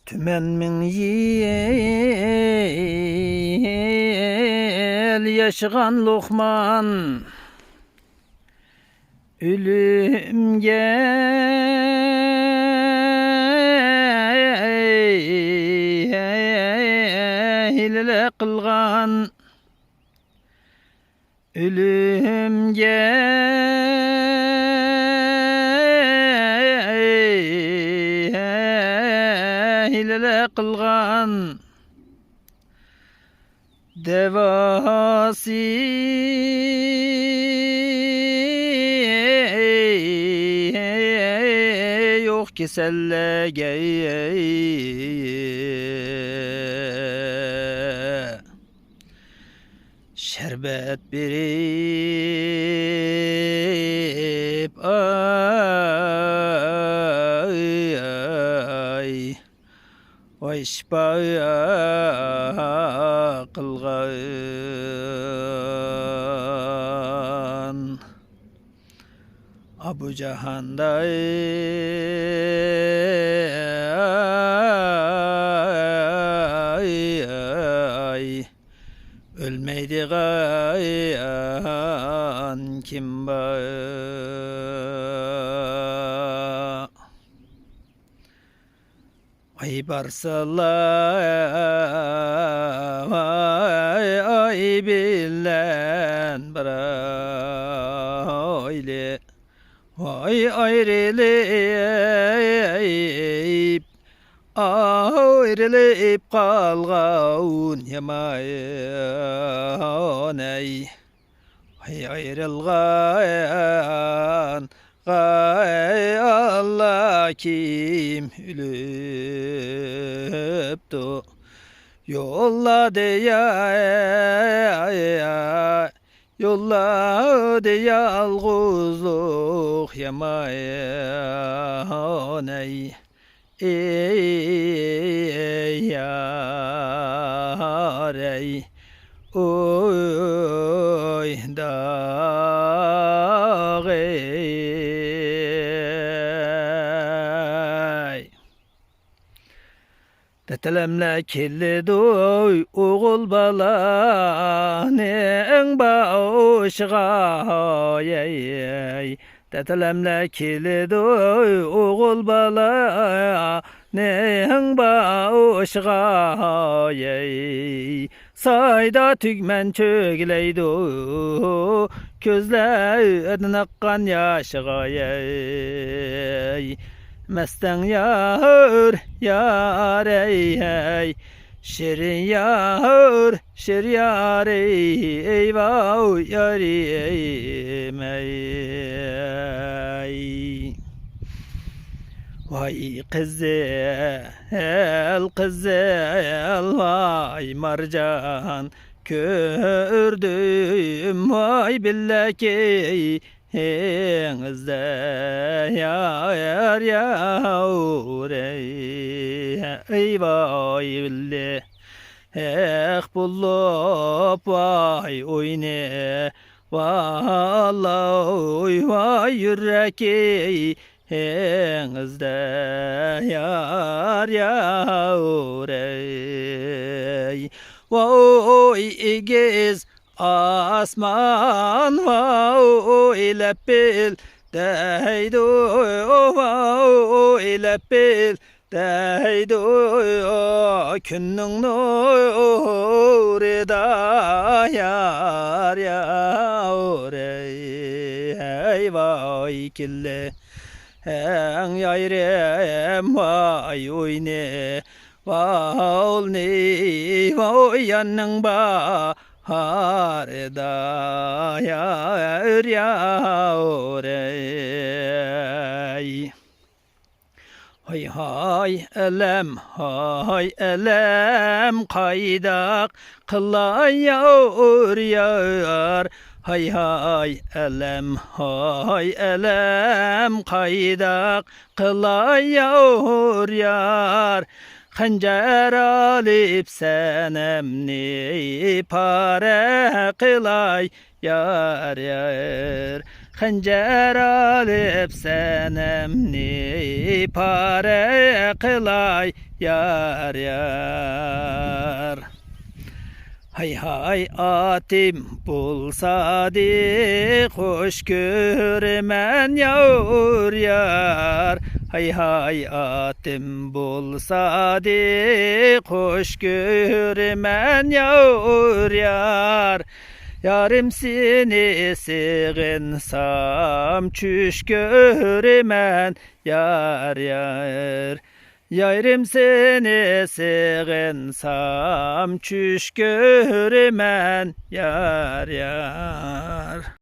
Tümen min yel yaşagan Lokman ölümge hile kılgan ölümge hile kılgan devası yok ki sellege şerbet birip ay vay şifa kılgan Abu Cahanda ölmeydi gayan kim var ay barsalar ay bilen barayle vay ayrılıp kalgan yaman ay ayrılgan Allah kim ölüptü yolladı yolladı yalgızlık yaman ey yar ey oy dağ ey Tetelemle kirli doy oğul bala ne'en bağışığa yey Tetelemle kirli doy oğul bala ne'en bağışığa yey Sayda tügmen çögüleydi közlerden akkan yaşığa yey Mesten yar yar ey şirin yar ey vav yarim ey vay kızıl vay marcan gördüm vay billeki Hengizde yar ey vay billi bulup vay oyne vallahi vay yüreki hengizde yar ey vay igiz Asman vay lepil deydu vay lepil deydu Künnün nuru da yar ey vay kille en yayrem vay oyne val ne vay yanın ba Harda yar ey Hay hay elem kaydak kılay yar Hay hay elem kaydak kılay yar Hancer alıp senemni pare kılay yar Xencer alıp senemni pare kılay yar yar. Hay hay atim bulsa di hoş görmen yavur yar. Hay hay atim bulsa di hoş görmen yavur yar. Yarım seni sığınsam çüş görmen yar yar. Yarım seni sığınsam çüş görmen yar yar.